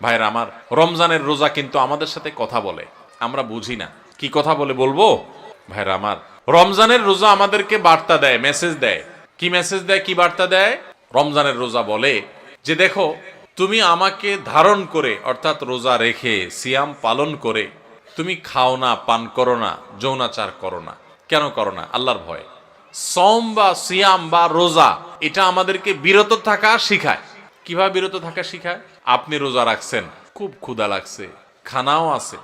ভাইরা আমার, রমজানের রোজা কিন্তু আমাদের সাথে কথা বলে, আমরা বুঝি না। কি কথা বলে বলবো? ভাইরা আমার, রমজানের রোজা আমাদেরকে বার্তা দেয়, মেসেজ দেয়। কি মেসেজ দেয়, কি বার্তা দেয়? রমজানের রোজা বলে যে দেখো, তুমি আমাকে ধারণ করে অর্থাৎ রোজা রেখে সিয়াম পালন করে তুমি খাও না, পান করো না, যৌনাচার করো না। কেন করো না? আল্লাহর ভয়ে। সম বা সিয়াম বা রোজা এটা আমাদেরকে বিরত থাকা শিখায়। কিভাবে বিরত থাকা শিখায়? আপনি রোজা রাখছেন, খুব ক্ষুধা লাগছে, খানাও আছে।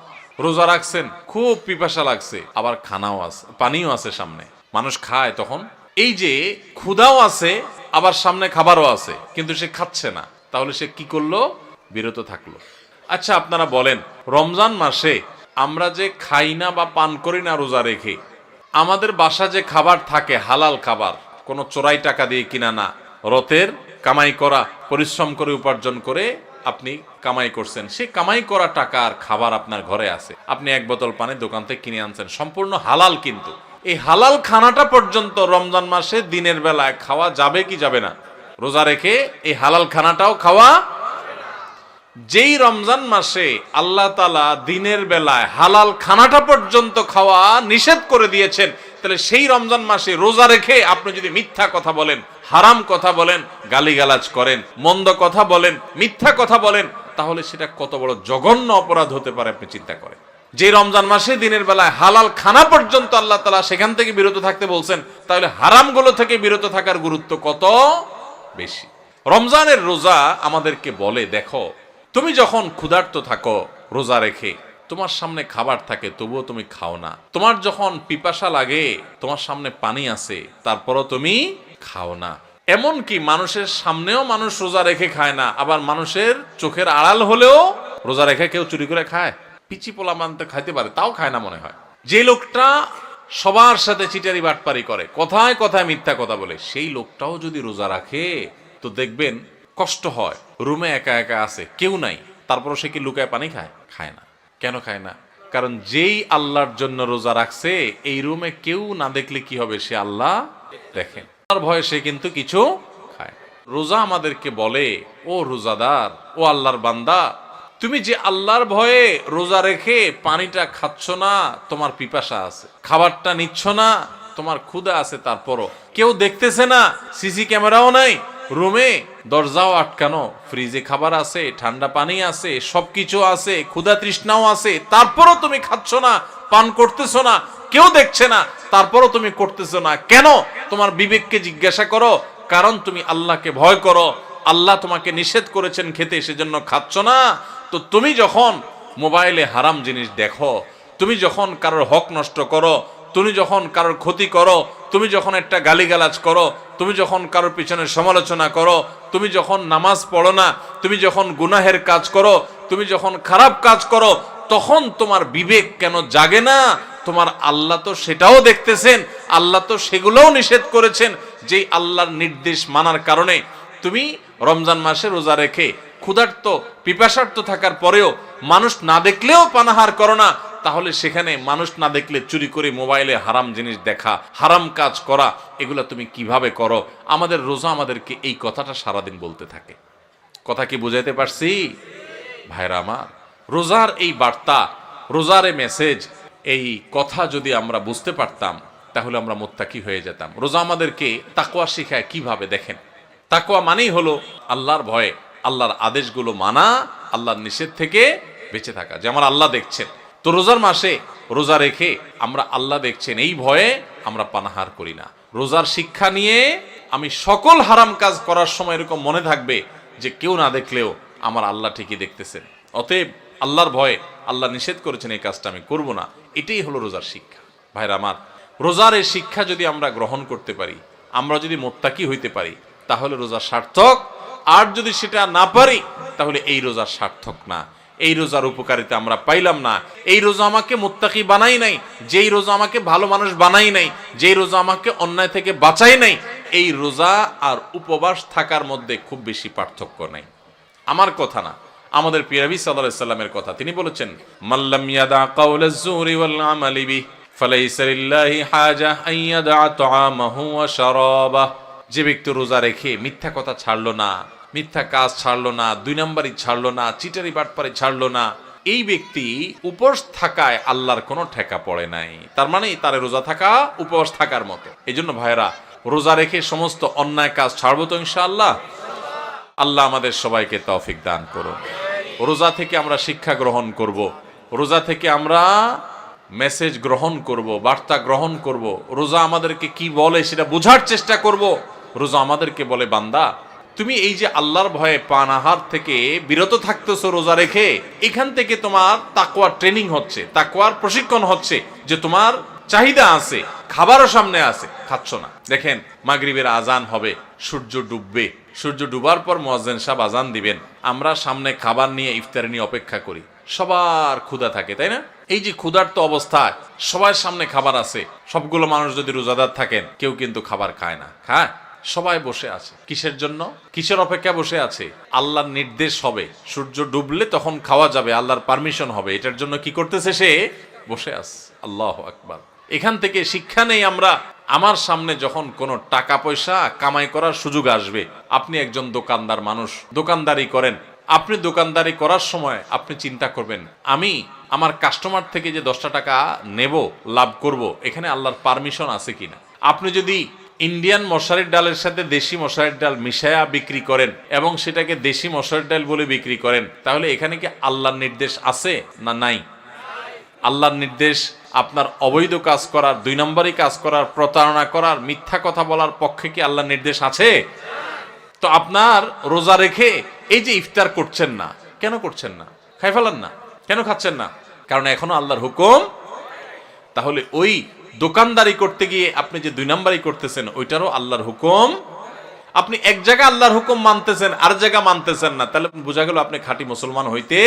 রোজা রাখছেন, খুব পিপাসা লাগছে, আবার খানাও আছে, পানিও আছে সামনে, মানুষ খায়। তখন এই যে ক্ষুধাও আছে, আবার সামনে খাবারও আছে, কিন্তু সে খাচ্ছে না, তাহলে সে কি করলো? বিরত থাকলো। আচ্ছা আপনারা বলেন, রমজান মাসে আমরা যে খাই না বা পান করি না রোজা রেখে, আমাদের বাসা যে খাবার থাকে হালাল খাবার, কোনো চোরাই টাকা দিয়ে কিনা না, রতের কামাই করা, পরিশ্রম করে উপার্জন করে আপনি কামাই করছেন, সে কামাই করা টাকার খাবার আপনার ঘরে আছে, আপনি এক বোতল পানি দোকান থেকে কিনে আনছেন, সম্পূর্ণ হালাল। কিন্তু এই হালাল খানাটা পর্যন্ত রমজান মাসে দিনের বেলায় খাওয়া যাবে কি যাবে না? রোজা রেখে এই হালাল খানাটাও খাওয়া। যেই রমজান মাসে আল্লাহ তাআলা দিনের বেলায় হালাল খানাটা পর্যন্ত খাওয়া নিষেধ করে দিয়েছেন, তাহলে সেই রমজান মাসে রোজা রেখে আপনি যদি মিথ্যা কথা বলেন, হারাম কথা বলেন, গালিগালাজ করেন, মন্দ কথা বলেন, মিথ্যা কথা বলেন, তাহলে সেটা কত বড় জঘন্য অপরাধ হতে পারে আপনি চিন্তা করেন। যে রমজান মাসে দিনের বেলায় হালাল খানা পর্যন্ত আল্লাহ তাআলা সেখান থেকে বিরত থাকতে বলছেন, তাহলে হারামগুলো থেকে বিরত থাকার গুরুত্ব কত বেশি। রমজানের রোজা আমাদেরকে বলে, দেখো তুমি যখন ক্ষুধার্ত থাকো রোজা রেখে, তোমার সামনে খাবার থাকে তবুও তুমি খাও না, তোমার যখন পিপাসা লাগে তোমার সামনে পানি আছে তারপরও তুমি খাও না। এমনকি মানুষের সামনেও মানুষ রোজা রেখে খায় না, আবার মানুষের চোখের আড়াল হলেও রোজা রেখে কেউ চুরি করে খায়। পিচি পোলা মানতে খাইতে পারে, তাও খায় না মনে হয়। যে লোকটা সবার সাথে চিটারি বাটপারি করে, কথায় কথায় মিথ্যা কথা বলে, সেই লোকটাও যদি রোজা রাখে তো দেখবেন কষ্ট হয়। রুমে একা একা আছে, কেউ নাই, তারপরও সে কি লুকায় পানি খায়? খায় না। কেন খায় না? কারণ যেই আল্লাহর জন্য রোজা রাখছে, এই রুমে কেউ না দেখলে কি হবে? সে আল্লাহ দেখেন, তার ভয়ে সে কিন্তু কিছু খায়। রোজা আমাদেরকে বলে, ও রোজাদার, ও আল্লাহর বান্দা, তুমি যে আল্লাহর ভয়ে রোজা রেখে পানিটা খাচ্ছ না, তোমার পিপাসা আছে, খাবারটা নিচ্ছ না, তোমার ক্ষুধা আছে, তারপরও কেউ দেখতেছে না, সিসি ক্যামেরাও নাই, রুমে দরজাও আটকানো, ফ্রিজে খাবার আছে, ঠান্ডা পানি আছে, সবকিছু আছে, ক্ষুধা তৃষ্ণাও আছে, তারপরও তুমি খাচ্ছ না, পান করতেছো না, কেউ দেখছে না, তারপরও তুমি করতেছো না কেন? তোমার বিবেককে জিজ্ঞাসা করো। কারণ তুমি আল্লাহকে ভয় করো, আল্লাহ তোমাকে নিষেধ করেছেন খেতে, সেজন্য খাচ্ছ না। তো তুমি যখন মোবাইলে হারাম জিনিস দেখো, তুমি যখন কারোর হক নষ্ট করো, তুমি যখন কারোর ক্ষতি করো, তুমি যখন একটা গালিগালাজ করো, তুমি যখন কারোর পিছনে সমালোচনা করো, তুমি যখন নামাজ পড়ো না, তুমি যখন গুনাহের কাজ করো, তুমি যখন খারাপ কাজ করো, তখন তোমার বিবেক কেন জাগে না? তোমার আল্লাহ তো সেটাও দেখতেছেন, আল্লাহ তো সেগুলোও নিষেধ করেছেন। যেই আল্লাহর নির্দেশ মানার কারণে তুমি রমজান মাসে রোজা রেখে ক্ষুধার্ত পিপাসার্ত থাকার পরেও মানুষ না দেখলেও পানাহার করো না, তাহলে সেখানে মানুষ না দেখলে চুরি করে মোবাইলে হারাম জিনিস দেখা, হারাম কাজ করা, এগুলা তুমি কিভাবে করো? আমাদের রোজা আমাদেরকে এই কথাটা সারাদিন বলতে থাকে। কথা কি বুঝাইতে পারছি ভাইরা আমার? রোজার এই বার্তা, রোজার এই মেসেজ, এই কথা যদি আমরা বুঝতে পারতাম, তাহলে আমরা মুত্তাকি হয়ে যেতাম। রোজা আমাদেরকে তাকওয়া শিখায় কিভাবে, দেখেন। তাকওয়া মানেই হলো আল্লাহর ভয়ে, আল্লাহর আদেশগুলো মানা, আল্লাহর নিষেধ থেকে বেঁচে থাকা, যে আমার আল্লাহ দেখছেন। তো রোজার মাসে রোজা রেখে আমরা আল্লাহ দেখছেন এই ভয়ে আমরা পানাহার করি না। রোজার শিক্ষা নিয়ে আমি সকল হারাম কাজ করার সময় এরকম মনে থাকবে যে কেউ না দেখলেও আমার আল্লাহ ঠিকই দেখতেছেন, অতএব আল্লাহর ভয়ে আল্লাহ নিষেধ করেছেন এই কাজটা আমি করব না। এটাই হলো রোজার শিক্ষা। ভাইরা আমার, রোজার এই শিক্ষা যদি আমরা গ্রহণ করতে পারি, আমরা যদি মুত্তাকি হইতে পারি, তাহলে রোজা সার্থক। আর যদি সেটা না পারি, তাহলে এই রোজা সার্থক না, এই রোজার উপকারিতা আমরা পাইলাম না। এই রোজা আমাকে মুত্তাকি বানাই নাই, যেই রোজা আমাকে ভালো মানুষ বানাই নাই, যেই রোজা আমাকে অন্যায় থেকে বাঁচাই নাই, এই রোজা আর উপবাস থাকার মধ্যে খুব বেশি পার্থক্য নাই। আমার কথা না, আমাদের প্রিয় নবী সাল্লাল্লাহু আলাইহি সাল্লামের কথা। তিনি বলেছেন, মাল্লাম ইয়াদা কাওলাজ যুরি ওয়াল আমালি বিহি ফালাইসা লিল্লাহি হাজা আন ইয়াদা তাআমাহু ওয়া শারাবাহু। যে ব্যক্তি রোজা রেখে মিথ্যা কথা ছাড়লো না, মিথ্যা কাজ ছাড়লো না, 2 নম্বরই ছাড়লো না, চিটারি বাটপারি ছাড়লো না, এই ব্যক্তি উপোস থাকায় আল্লাহর কোনো ঠেকা পড়ে নাই। তার মানে তার রোজা থাকা উপবাস থাকার মতো। এই জন্য ভাইরা, রোজা রেখে সমস্ত অন্যায় কাজ ছাড়বো তো ইনশাআল্লাহ। আল্লাহ আমাদের সবাইকে তৌফিক দান করুন। রোজা থেকে আমরা শিক্ষা গ্রহণ করব, রোজা থেকে আমরা মেসেজ গ্রহণ করব, বার্তা গ্রহণ করব। রোজা আমাদেরকে কি বলে সেটা বোঝার চেষ্টা করব। রোজা আমাদেরকে বলে, বান্দা তুমি এই যে আল্লাহর ভয়ে পান আহার থেকে বিরত থাকতেছো রোজা রেখে, এখান থেকে তোমার তাকওয়ার ট্রেনিং হচ্ছে, তাকওয়ার প্রশিক্ষণ হচ্ছে, যে তোমার চাহিদা আছে, খাবারও সামনে আছে, খাচ্ছ না। দেখেন, মাগরিবের আজান হবে, সূর্য ডুববে, সূর্য ডুবার পর মুয়াজ্জিন সাহেব আজান দিবেন, আমরা সামনে খাবার নিয়ে, ইফতার নিয়ে অপেক্ষা করি। সবার ক্ষুধা থাকে, তাই না? এই যে ক্ষুধার্ত অবস্থায় সবার সামনে খাবার আছে, সবগুলো মানুষ যদি রোজাদার থাকেন, কেউ কিন্তু খাবার খায় না, খায়? সবাই বসে আছে। কিসের জন্য? কিসের অপেক্ষা বসে আছে? আল্লাহর নির্দেশ হবে, সূর্য ডুবলে তখন খাওয়া যাবে, আল্লাহর পারমিশন হবে, এটার জন্য কি করতেছে? সে বসে আছে। আল্লাহু আকবার। এখান থেকে শিক্ষা নেই আমরা। আমার সামনে যখন কোনো টাকা পয়সা কামাই করার সুযোগ আসবে, আপনি একজন দোকানদার মানুষ, দোকানদারি করেন, আপনি দোকানদারি করার সময় আপনি চিন্তা করবেন, আমি আমার কাস্টমার থেকে যে 10টা টাকা নেব, লাভ করব, এখানে আল্লাহর পারমিশন আছে কিনা। আপনি যদি ইন্ডিয়ান মশারির ডালের সাথে দেশি মশারির ডাল মিশায়া বিক্রি করেন এবং সেটাকে দেশি মশারির ডাল বলে বিক্রি করেন, তাহলে এখানে কি আল্লাহর নির্দেশ আছে না নাই? আল্লাহর নির্দেশ আপনার অবৈধ কাজ করার, 2 নম্বরই কাজ করার, প্রতারণা করার, মিথ্যা কথা বলার পক্ষে কি আল্লাহর নির্দেশ আছে? তো আপনার রোজা রেখে এই যে ইফতার করছেন না, কেন করছেন না? খাই ফেলান না, কেন খাচ্ছেন না? কারণ এখনো আল্লাহর হুকুম। তাহলে ওই দোকানদারি করতে গিয়ে আপনি যে 2 নম্বরই করতেছেন, ওইটারও আল্লাহর হুকুম। আপনি এক জায়গা আল্লাহর হুকুম মানতেছেন, আর জায়গা মানতেছেন না, তাহলে বোঝা গেল আপনি খাঁটি মুসলমান হইতে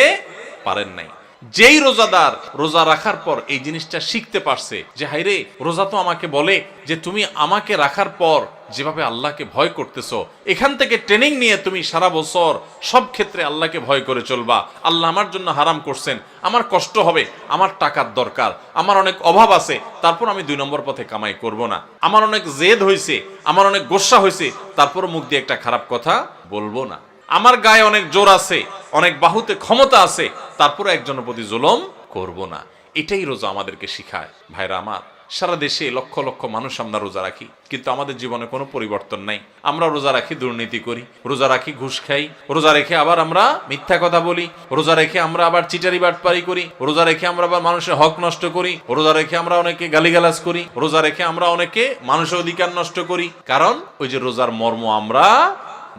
পারেন নাই। যেই রোজাদার রোজা রাখার পর এই জিনিসটা শিখতে পারছে যে হাইরে, রোজা তো আমাকে বলে যে তুমি আমাকে রাখার পর যেভাবে আল্লাহকে ভয় করতেছো, এখান থেকে ট্রেনিং নিয়ে তুমি সারা বছর সব ক্ষেত্রে আল্লাহকে ভয় করে চলবা। আল্লাহ আমার জন্য হারাম করছেন, আমার কষ্ট হবে, আমার টাকার দরকার, আমার অনেক অভাব আছে, তারপর আমি 2 নম্বর পথে কামাই করব না। আমার অনেক জেদ হয়েছে, আমার অনেক গোসা হয়েছে, তারপর মুখ দিয়ে একটা খারাপ কথা বলবো না। আমার গায়ে অনেক জোর আছে, অনেক বাহুতে ক্ষমতা আছে, তারপরে একজনের প্রতি জুলুম করব না। এটাই রোজা আমাদেরকে শিখায়। ভাইরা আমার, সারা দেশে লক্ষ লক্ষ মানুষ আমরা রোজা রাখি, কিন্তু আমাদের জীবনে কোনো পরিবর্তন নাই। আমরা রোজা রাখি, দুর্নীতি করি, রোজা রাখি, ঘুষ খাই, রোজা রেখে আবার আমরা মিথ্যা কথা বলি, রোজা রেখে আমরা আবার চিটারি বাটপারি করি, রোজা রেখে আমরা আবার মানুষের হক নষ্ট করি, রোজা রেখে আমরা অনেকে গালিগালাজ করি, রোজা রেখে আমরা অনেকে মানুষের অধিকার নষ্ট করি। কারণ ওই যে রোজার মর্ম আমরা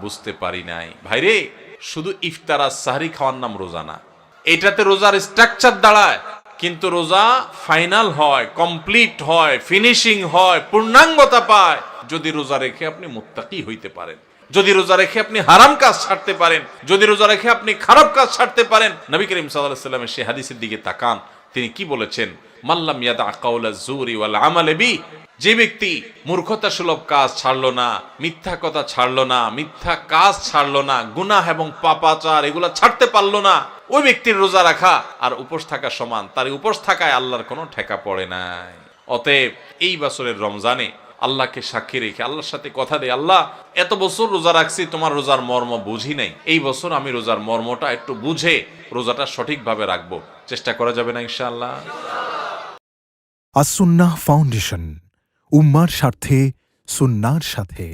বুঝতে পারি নাই। ভাইরে, শুধু ইফতার আর সাহরি খাওয়ার নাম রোজা না, এটাতে রোজার স্ট্রাকচার দাঁড়ায়, কিন্তু রোজা ফাইনাল হয়, কমপ্লিট হয়, ফিনিশিং হয়, পূর্ণাঙ্গতা পায় যদি রোজা রেখে আপনি মুত্তাকি হইতে পারেন, যদি রোজা রেখে আপনি হারাম কাজ ছাড়তে পারেন, যদি রোজা রেখে আপনি খারাপ কাজ ছাড়তে পারেন। নবী করিম সাল্লাল্লাহু আলাইহি ওয়াসাল্লামের সেই হাদিসের দিকে তাকান, তিনি কি বলেছেন? মাল্লাম ইয়াদা কাওলা যুরি ওয়াল আমাল বি, যে ব্যক্তি মূর্খতা সুলভ কাজ ছাড়লো না, মিথ্যা কথা ছাড়লো না, মিথ্যা কাজ ছাড়লো না, গুনাহ এবং পাপাচার এগুলা ছাড়তে পারলো না, ওই ব্যক্তির রোজা রাখা আর উপোস থাকা সমান। তার উপোস থাকায় আল্লাহর কোনো ঠেকা পড়ে নাই। অতএব এই বছরের রমজানে আল্লাহকে সাক্ষী রেখে আল্লাহর সাথে কথা দেয়, আল্লাহ এত বছর রোজা রাখছি, তোমার রোজার মর্ম বুঝি নাই, এই বছর আমি রোজার মর্মটা একটু বুঝে রোজাটা সঠিকভাবে রাখবো। চেষ্টা করা যাবে না ইনশাআল্লাহ? আসুন্নাহ ফাউন্ডেশন, উম্মার স্বার্থে সুন্নাহর সাথে।